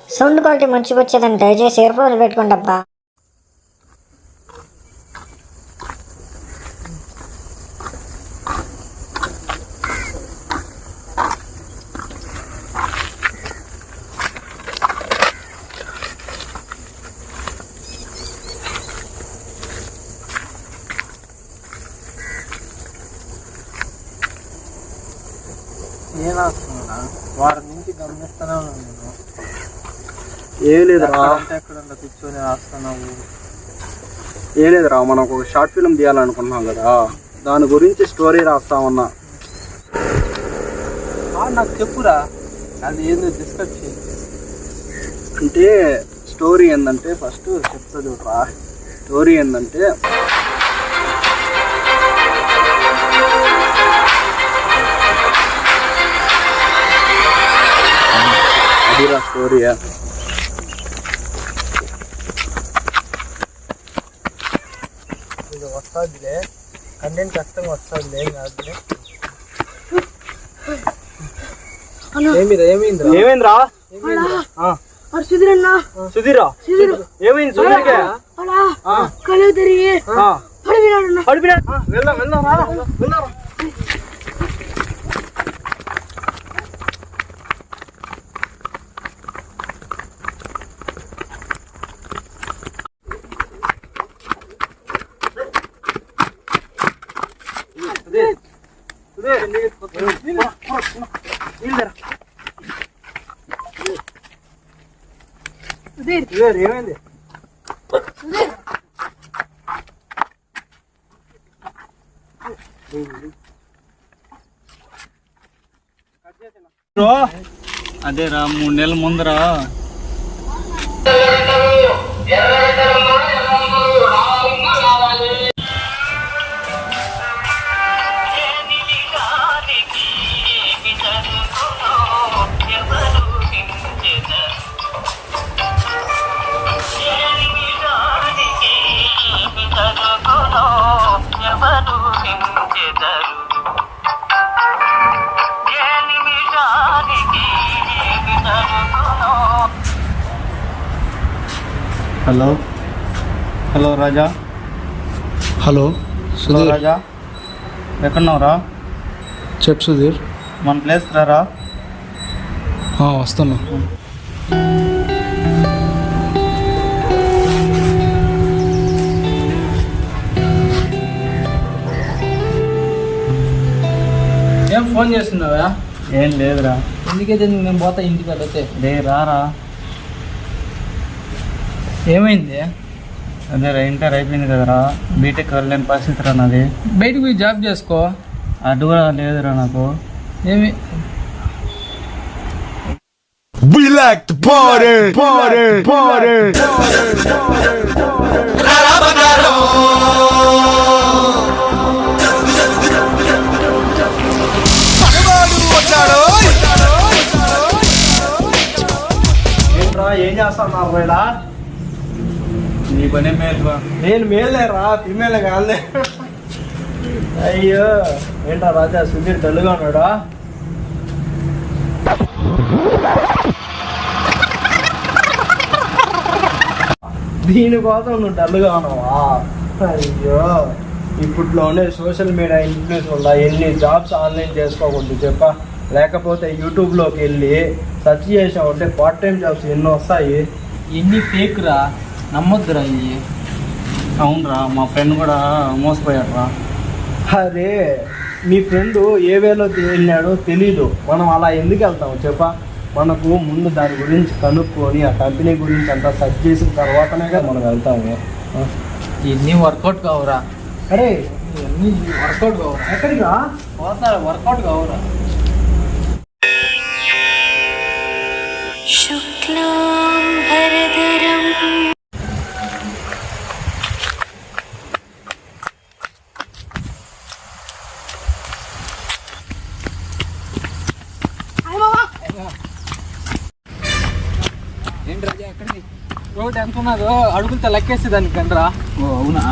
Sound quality మంచిగా వచ్చేదని దయచేసి year ఫోన్లు పెట్టుకోండి అబ్బా. ఏం రాస్తున్నా వారి నుంచి గమనిస్తానే ఉన్నాను నేను. ఏం లేదురా, ఎక్కడ కూర్చొని రాస్తున్నావు? ఏం లేదురా, మనం ఒక షార్ట్ ఫిల్మ్ తీయాలనుకుంటున్నాం కదా, దాని గురించి స్టోరీ రాస్తామన్నా. నాకు చెప్పురా, అది ఏందో డిస్కస్ చేయి. అంటే స్టోరీ ఏంటంటే ఫస్ట్ చెప్తా చూడరా. స్టోరీ ఏంటంటే అదిరా స్టోరీయా. ఇది వస్తుందిలే, కంటెంట్ ఖచ్చితంగా వస్తుందిలే, ఏం కాదులే. ఏమైందిరా? సుధీరా ఏమైంది? సుధీర్గా కళ్ళు తిరిగి పడిపోయినాడు. వెళ్దాం వెళ్దాం వెళ్దాం. ఏమైంది? అదేరా 3 నెలల ముందరా హలో హలో రాజా. హలో సుధీర్. రాజా ఎక్కడున్నావురా? చెప్పు సుధీర్. మన ప్లేస్ రారా. వస్తున్నా. ఏం ఫోన్ చేస్తున్నావా? ఏం లేదురా. ఎందుకైతే నేను పోతా ఇంటికి వెళ్ళతే. లే రారా. ఏమైంది? అదేరా ఇంటర్ అయిపోయింది కదరా, బీటెక్ వెళ్ళలేని పరిస్థితి రా నాది. బయటకు పోయి జాబ్ చేసుకో. అటు కూడా లేదురా నాకు. ఏమి We like to party, party, party. ఏంట్రా ఏం చేస్తున్నారు రా? నీ పనే మేలు. నేను మేలేరా, ఫిమేలే కాదులే. అయ్యో ఏంట్రా రాజా, సుధీర్ డల్లుగా ఉన్నాడా? దీనికోసం నువ్వు డల్గా ఉన్నావా? అయ్యో ఇప్పట్లోనే సోషల్ మీడియా ఇన్ఫ్లుయెన్స్ వల్ల ఎన్ని జాబ్స్ ఆన్లైన్ చేసుకోకూడదు చెప్ప. లేకపోతే యూట్యూబ్లోకి వెళ్ళి సెర్చ్ చేసామంటే పార్ట్ టైం జాబ్స్ ఎన్నో వస్తాయి. ఎన్ని ఫేక్ రా, నమ్మొద్దురా ఇవి. అవునరా, మా ఫ్రెండ్ కూడా మోసపోయాడు రా. అరే మీ ఫ్రెండ్ ఏ వేలో వెళ్ళాడో తెలీదు, మనం అలా ఎందుకు వెళ్తాము చెప్ప. మనకు ముందు దాని గురించి కనుక్కొని ఆ కంపెనీ గురించి అంతా సెర్చ్ చేసిన తర్వాతనే కదా మనం వెళ్తాము. ఇవన్నీ వర్కౌట్ కావురా. అరే ఇవన్నీ వర్కౌట్ కావురా. ఎక్కడికా పోతారా? వర్కౌట్ కావురా. ఏంటి రాజా ఎక్కడికి? రోడ్ ఎంత ఉన్నదో అడుగులతో లెక్కేసి దానికి కండ్రా. అవునా?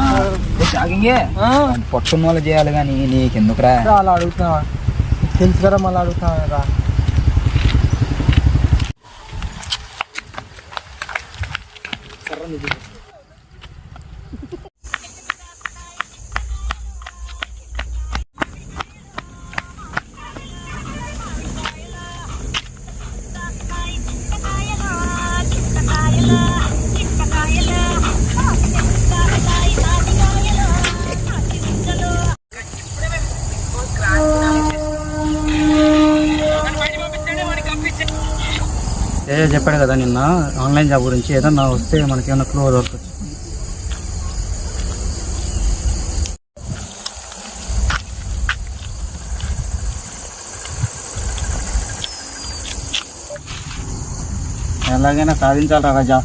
జాగింగే పట్టుకున్న వాళ్ళు చేయాలి కానీ నీకెందుకురా అలా అడుగుతున్నావా? తెలుసు కదా మళ్ళీ అడుగుతున్నారా? ఏదో చెప్పాడు కదా నిన్న ఆన్లైన్ జాబ్ గురించి, ఏదన్నా వస్తే మనకి ఏమన్నా క్లో దొరకచ్చు. ఎలాగైనా సాధించాలి రాజా.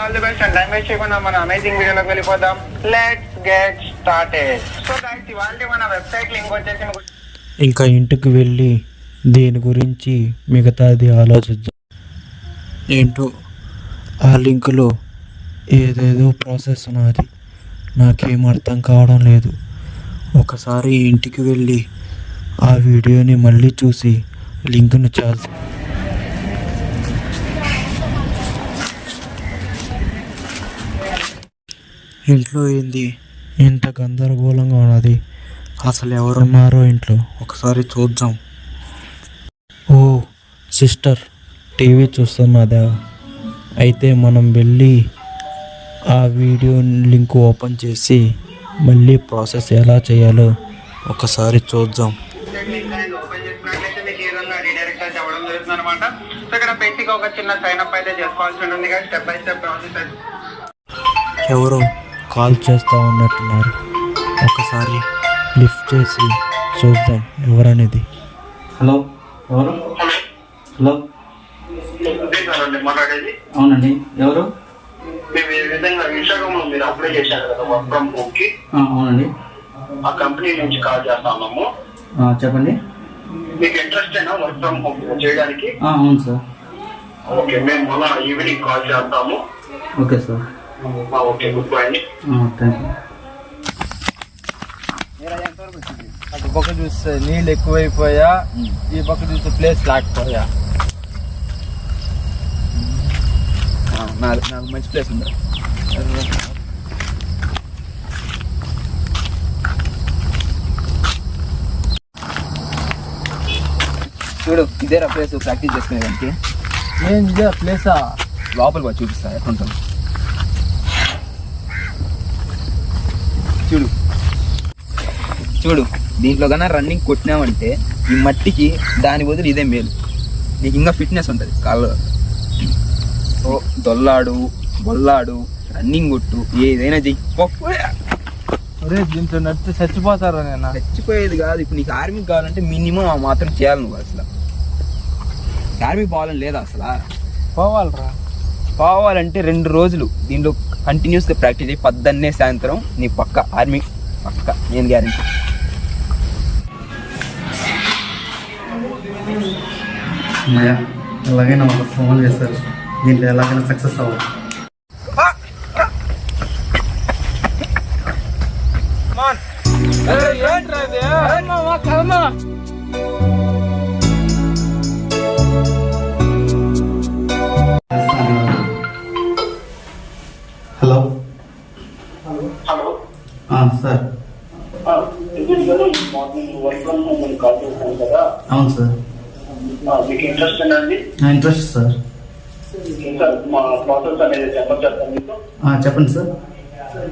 All the best and time waste చేయకుండా మన అమేజింగ్ వీడియోలోకి వెళ్ళిపోదాం. Let's get started. So guys, ఇవాళ మన వెబ్సైట్ లింక్ వచ్చేసి ఇంకా ఇంటికి వెళ్ళి దీని గురించి మిగతాది ఆలోచిద్దాం. ఏంటో ఆ లింకులో ఏదేదో ప్రాసెస్ ఉన్నది, నాకేం అర్థం కావడం లేదు. ఒకసారి ఇంటికి వెళ్ళి ఆ వీడియోని మళ్ళీ చూసి లింకును చాలు. ఇంట్లో ఏంది ఇంత గందరగోళంగా ఉన్నది, అసలు ఎవరున్నారో ఇంట్లో, ఒకసారి చూద్దాం. ఓ సిస్టర్ టీవీ చూస్తున్నదా? అయితే మనం వెళ్ళి ఆ వీడియో లింక్ ఓపెన్ చేసి మళ్ళీ ప్రాసెస్ ఎలా చేయాలో ఒకసారి చూద్దాం. ఓపెన్ చేసినట్లయితే మీకు ఈ విధంగా రీడైరెక్ట్ అయితే అవ్వడం జరుగుతుంది అనమాట. సో ఇక్కడ బేసిక్ ఒక చిన్న సైన్ అప్ అయితే చేసుకోవాల్సి ఉంటుంది కదా, స్టెప్ బై స్టెప్ ప్రాసెస్. ఎవరో కాల్ చేస్తూ ఉన్నట్టున్నారు, ఒకసారి లిఫ్ట్ చేసి చూద్దాం ఎవరనేది. హలో, ఎవరు? హలో, మాట్లాడేది. అవునండి, ఎవరు? మేము ఈ విధంగా ఇన్స్టాగ్రామ్ లో మీరు అప్లై చేశారు కదా వర్క్ ఫ్రమ్ హోమ్ కి, అవునండి. ఆ కంపెనీ నుంచి కాల్ చేస్తున్నాము. చెప్పండి. మీకు ఇంట్రెస్ట్ అయినా వర్క్ ఫ్రమ్ హోమ్ చేయడానికి? అవును సార్. ఓకే, మేము మొన్న ఈవినింగ్ కాల్ చేస్తాము. Okay sir. Okay, good bye అండి. Thank you. అటు పక్క చూస్తే నీళ్ళు ఎక్కువైపోయా, ఈ పక్క చూస్తే ప్లేస్ లేకపోయా. నాకు మంచి ప్లేస్ ఉంది. చూడు, ఇదేరా ప్లేస్ ప్రాక్టీస్ చేసుకునేదానికి. ఏం ఇదే ప్లేసా? లోపలికి వచ్చి చూపిస్తా ఎట్లుంటాం. చూడు చూడు, దీంట్లో కన్నా రన్నింగ్ కొట్టినామంటే ఈ మట్టికి దాని బదులు ఇదే మేలు. నీకు ఇంకా ఫిట్నెస్ ఉంటుంది కాళ్ళు. ఓ దొల్లాడు, బొల్లాడు, రన్నింగ్ కొట్టు, ఏదైనా చెయ్యి. ఒరే, దీంట్లో నడితే చచ్చిపోతారా? నేను చచ్చిపోయేది కాదు. ఇప్పుడు నీకు ఆర్మీకి కావాలంటే మినిమం ఆ మాత్రం చేయాలి నువ్వు. అసలు ఆర్మీ పోవాలని లేదా? అసలు పోవాలరా. పోవాలంటే 2 రోజులు దీంట్లో కంటిన్యూస్గా ప్రాక్టీస్ చేయి. పొద్దున్నే సాయంత్రం నీ పక్క ఆర్మీ పక్క, నేను గ్యారెంటీ. ఎలాగైనా మాకు ఫోన్ చేస్తారు, దీంట్లో ఎలాగైనా సక్సెస్ అవ్వాలి. Hello hello sir. Morning work from home అని కాల్ చేస్తాను కదా, అవును సార్. మీకు ఇంట్రెస్ట్ అండి? Interest sir. సార్, మా ప్రాసెస్ అనేది చెప్పండి మీకు. చెప్పండి సార్. సార్,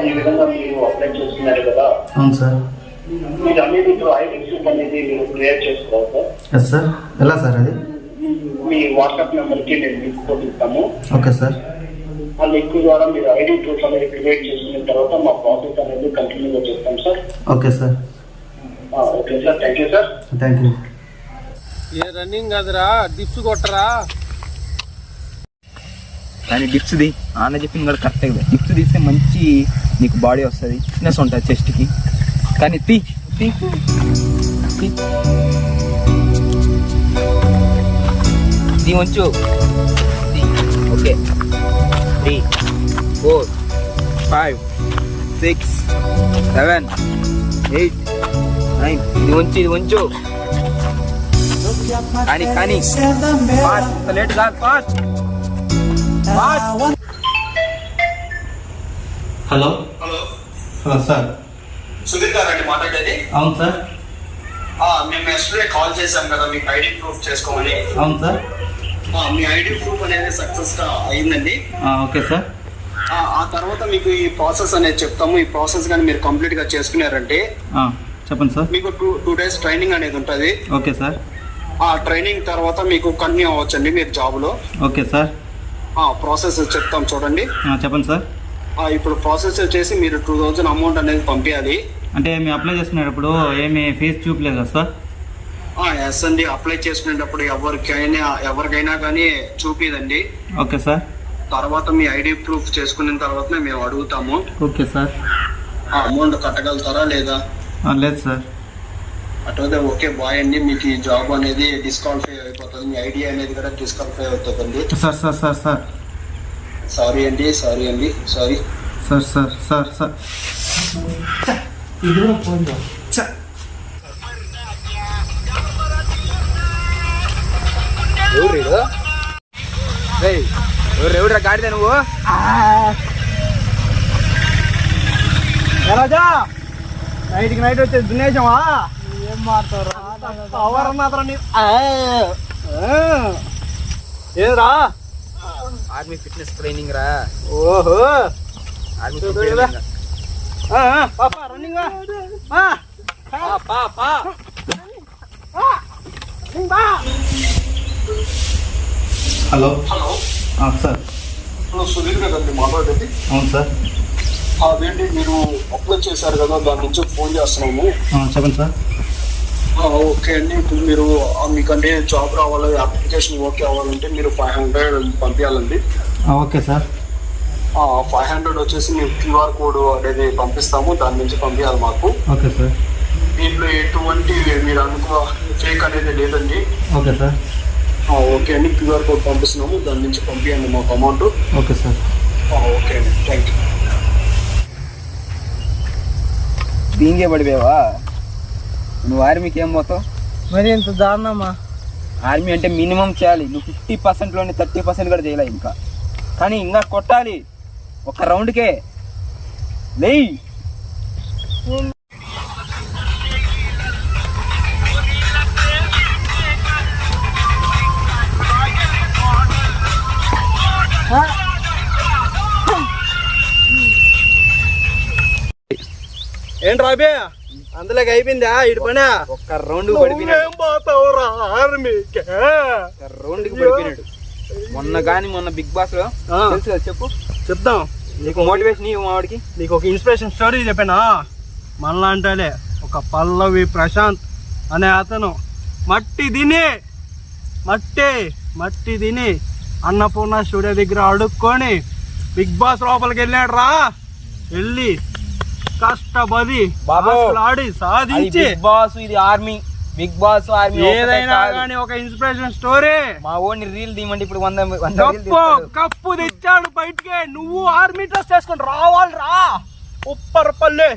ఈ విధంగా మీరు అప్లై చేస్తున్నారు కదా, అవును సార్. మీరు అనేది ఇప్పుడు ఐడి ప్రూఫ్ అనేది మీరు క్రియేట్ చేసుకోవాలి సార్. Yes sir. ఎలా సార్ అది? మీ వాట్సాప్ నెంబర్కి నేను లింక్ కొట్టిస్తాము. Okay sir. ఆ లింక్ ద్వారా మీరు ఐడి ప్రూఫ్ అనేది క్రియేట్ చేసుకున్న తర్వాత మా ప్రాసెస్ అనేది కంటిన్యూగా చేస్తాం sir. Okay sir. Okay sir, thank you sir. Thank you. A running కదరా, డిప్స్ కొట్టరా. కానీ డిప్స్ది ఆన చెప్పింది కూడా కరెక్టే కదా. డిప్స్ తీస్తే మంచి నీకు బాడీ వస్తుంది, ఫిట్నెస్ ఉంటుంది చెస్ట్కి. కానీ తీ తీ తీ ఇది ఉంచు. ఓకే 3 4 5 6 7 8 9. ఇది ఉంచు. కానీ ఫాస్ట్, లేట్ కాదు, fast. Hello hello hello sir. Sudheer గారండి మాట్లాడేది? అవును సార్. మేము ఎస్టర్డే కాల్ చేశాం కదా మీకు ఐడి ప్రూఫ్ చేసుకోమని. అవును సార్. మీ ఐడి ప్రూఫ్ అనేది సక్సెస్ గా అయిందండి. Okay sir. ఆ తర్వాత మీకు ఈ ప్రాసెస్ అనేది చెప్తాము. ఈ ప్రాసెస్ కానీ మీరు కంప్లీట్ గా చేసుకున్నారంటే చెప్పండి సార్. మీకు 2 days ట్రైనింగ్ అనేది ఉంటుంది. Okay sir. ఆ ట్రైనింగ్ తర్వాత మీకు కంటిన్యూ అవ్వచ్చండి మీరు జాబ్ లో. Okay sir. ప్రాసెస్ చెప్తాం చూడండి. చెప్పండి సార్. ఇప్పుడు ప్రాసెస్ వచ్చేసి మీరు 2000 అమౌంట్ అనేది పంపించాలి. అంటే మేము అప్లై చేసుకునేటప్పుడు ఏమి ఫీజు చూపలేదు కదా సార్? ఎస్ అండి, అప్లై చేసుకునేటప్పుడు ఎవరికైనా కానీ చూపిదండి. Okay sir. తర్వాత మీ ఐడి ప్రూఫ్ చేసుకున్న తర్వాత మేము అడుగుతాము. Okay sir. అమౌంట్ కట్టగలుగుతారా లేదా? లేదు సార్. అటైతే ఓకే బాయ్ అండి. మీకు ఈ జాబ్ అనేది డిస్క్వాలిఫై అయిపోతుంది. మీ ఐడి అనేది కూడా డిస్క్వాలిఫై అవుతుందండి. Sir sir sir sir sorry అండి sorry. Sir sir sir sir ఇది ఫోన్ ఎవరురా గాడిదా నువ్వు? రాజా నైట్కి నైట్ వచ్చేది దున్నేసావా? ఏం మారుతారు పవర్ మాత్రం ఏరా? ఆర్మీ ఫిట్నెస్ ట్రైనింగ్ రా. ఓహో ఆర్మీ పాపా running hello hello sir. Hello Sudheer కదండి మాట్లాడేది? అవును సార్. అదేంటి మీరు అప్లై చేశారు కదా, దాని నుంచి ఫోన్ చేస్తున్నాము. చెప్పండి సార్. ఓకే అండి. ఇప్పుడు మీరు మీకంటే జాబ్ రావాలి, అప్లికేషన్ ఓకే అవ్వాలంటే మీరు 500 పంపించాలండి. Okay sir. 500 వచ్చేసి మేము QR కోడ్ అనేది పంపిస్తాము, దాని నుంచి పంపించాలి మాకు. Okay sir. దీంట్లో ఎటువంటి మీరు అనుకో ఫేక్ అనేది లేదండి. Okay sir. ఓకే అండి, QR కోడ్ పంపిస్తున్నాము, దాని నుంచి పంపించండి మాకు అమౌంట్. Okay sir. ఓకే అండి, థ్యాంక్ యూ. దీనికే పడిపోయావా నువ్వు? ఆర్మీకి ఏం పోతావు? మరి ఎంత దారుణమా? ఆర్మీ అంటే మినిమం చేయాలి. నువ్వు 50%లోని 30% కూడా చేయలే ఇంకా. కానీ ఇంకా కొట్టాలి ఒక రౌండ్కే. లేయ్ ఏంటి రాబే అందులోకి అయిపోయిందా ఇటు పని? ఒక్క రౌండ్ పడిపోయినాడు. పోతావురా ఆర్మీకి? రౌండ్కి పడిపోయినాడు. మొన్న బిగ్ బాస్ లో తెలుసు కదా, చెప్పు చెప్తాం. నీకు మోటివేషన్ ఇవ్వు మావాడికి. నీకు ఒక ఇన్స్పిరేషన్ స్టోరీ చెప్పానా? మనలా అంటేలే ఒక పల్లవి ప్రశాంత్ అనే అతను మట్టి తిని అన్నపూర్ణ స్టూడియో దగ్గర అడుక్కొని బిగ్ బాస్ లోపలికి వెళ్ళాడు రా. వెళ్ళి కష్టపడి ఆడి సాధించి బిగ్ బాస్, ఇది ఆర్మీ. బిగ్ బాస్ ఆర్మీ ఏదైనా కానీ ఒక ఇన్స్పిరేషన్ స్టోరీ. మా ఓన్ రీల్ తీయమంటే ఇప్పుడు 100 కప్పు తెచ్చాడు బయటికి. నువ్వు ఆర్మీ డ్రెస్ చేసుకొని రావాలి రా ఉప్పరపల్లి.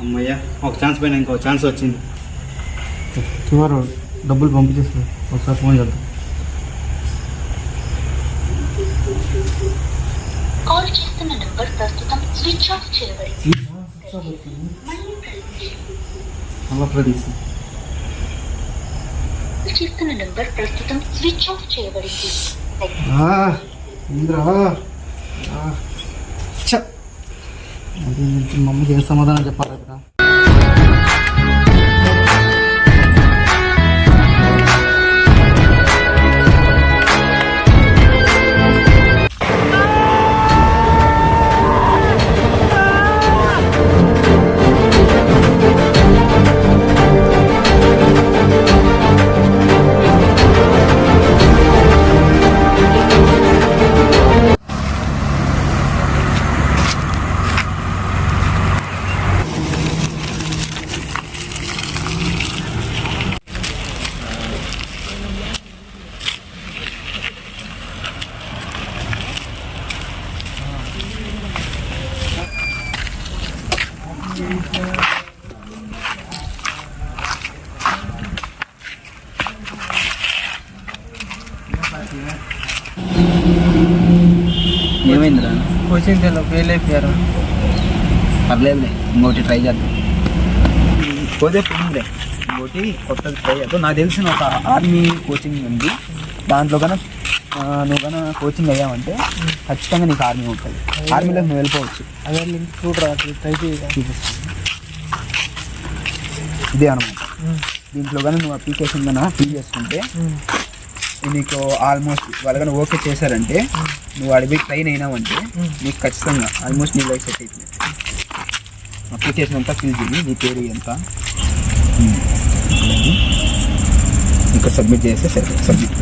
అమ్మయ్యా, ఒక ఛాన్స్ పైన ఇంకో ఛాన్స్ వచ్చింది. క్యూఆర్ డబ్బులు పంపించేస్తుంది. ఒకసారి ఫోన్ చేద్దాం. కాల్ చేస్తున్న నంబర్ ప్రస్తుతం స్విచ్ ఆఫ్ చేయబడింది. చేస్తున్న నంబర్ ప్రస్తుతం స్విచ్ ఆఫ్ చేయబడింది. మమ్మీకి ఏం సమాధానం చెప్పాలి ఇక్కడ? ఏమైందిరా? కోచింగ్ ఫెయిల్ అయిపోయారు. పర్లేదులే, ఇంకోటి ట్రై చేద్దాం. పోతే పోయిందిలే, ఇంకోటి కొత్తది ట్రై చేద్దాం. నాకు తెలిసిన ఒక ఆర్మీ కోచింగ్ ఉంది, దాంట్లో కన్నా నువ్వు కన్నా కోచింగ్ అయ్యావంటే ఖచ్చితంగా నీకు ఆర్మీ ఉంటుంది. ఆర్మీలో నువ్వు వెళ్ళిపోవచ్చు. అదే లింక్ చూడరా, ట్రై చేయాలి. చూపిస్తాను. ఇదే అనమాట. దీంట్లో కానీ నువ్వు అప్లికేషన్ కన్నా ఫిల్ చేసుకుంటే నీకు ఆల్మోస్ట్ వాళ్ళు కానీ ఓకే చేశారంటే నువ్వు అడిగి ట్రైన్ అయినావంటే నీకు ఖచ్చితంగా ఆల్మోస్ట్ నీ లైఫ్ సెట్ అయిపోయింది. అప్లికేషన్ అంతా ఫిల్ చేయి, నీ పేరు ఎంత ఇంకా సబ్మిట్ చేస్తే సరే, సబ్మిట్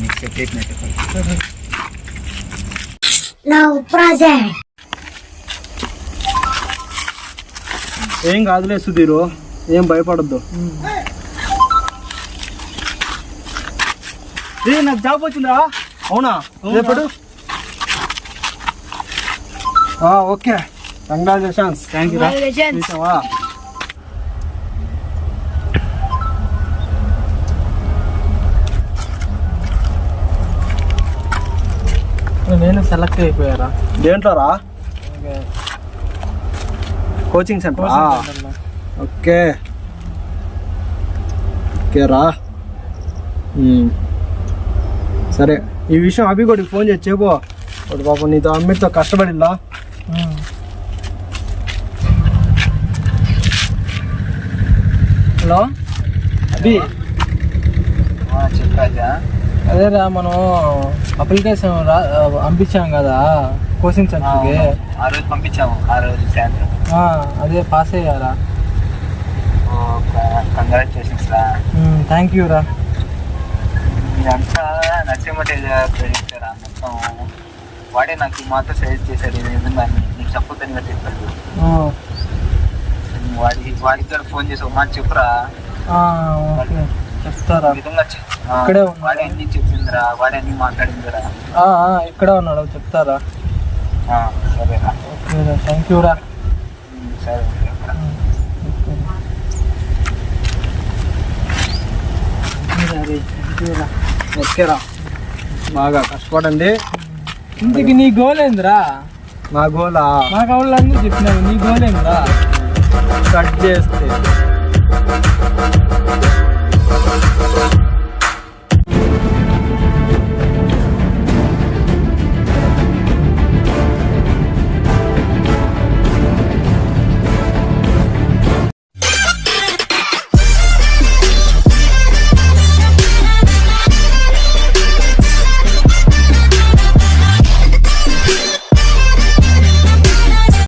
నీకు సెట్ అయిపోయినట్టు. ఏం కాదులే సుధీరు, ఏం భయపడద్దు. నాకు జాబ్ వచ్చిందా? అవునా? రేపడు ఓకే, కంగ్రాచులేషన్స్. Thank you. నేను సెలెక్ట్ అయిపోయారా? దేంట్లో రా? Coaching centre. ఓకే ఓకే రా. సరే, ఈ విషయం అభిగోడికి ఫోన్ చేసి చెప్పు. వాడు పాపం నీతో అమ్మితో కష్టపడిల్లా. హలో అభి, చెప్పరాజా. అదేరా మనం అప్లికేషన్ పంపించాం కదా కోచింగ్ సెంటర్కి. ఆ రోజు పంపించాము, ఆ రోజు సాయంత్రం. అదే పాస్ అయ్యారా? కంగ్రాచులేషన్స్ రా. థ్యాంక్ యూ రా. ఇదంతా నచ్చేమటే ప్రేరిస్తారా మొత్తం. వాడే నాకు మాతో సజెస్ట్ చేశాడు, నిజంగా నీకు చెప్పొద్దని కూడా చెప్పాడు. వాడికి కూడా ఫోన్ చేసి ఒక మాట చెప్పురా. చెప్తారా? విధంగా ఇక్కడే వాడే అన్ని చెప్పిందిరా, వాడే అన్ని మాట్లాడిందిరా. ఇక్కడే ఉన్నాడు, చెప్తారా? సరేరా. ఓకే, థ్యాంక్ యూ రా. సరే. ఓకేరా, బాగా కష్టపడండి. ఇంతకి నీ గోల్ ఏందిరా? నా గోలా మా కావాలని చెప్పినావు, నీ గోల్ ఏందిరా? కట్ చేస్తే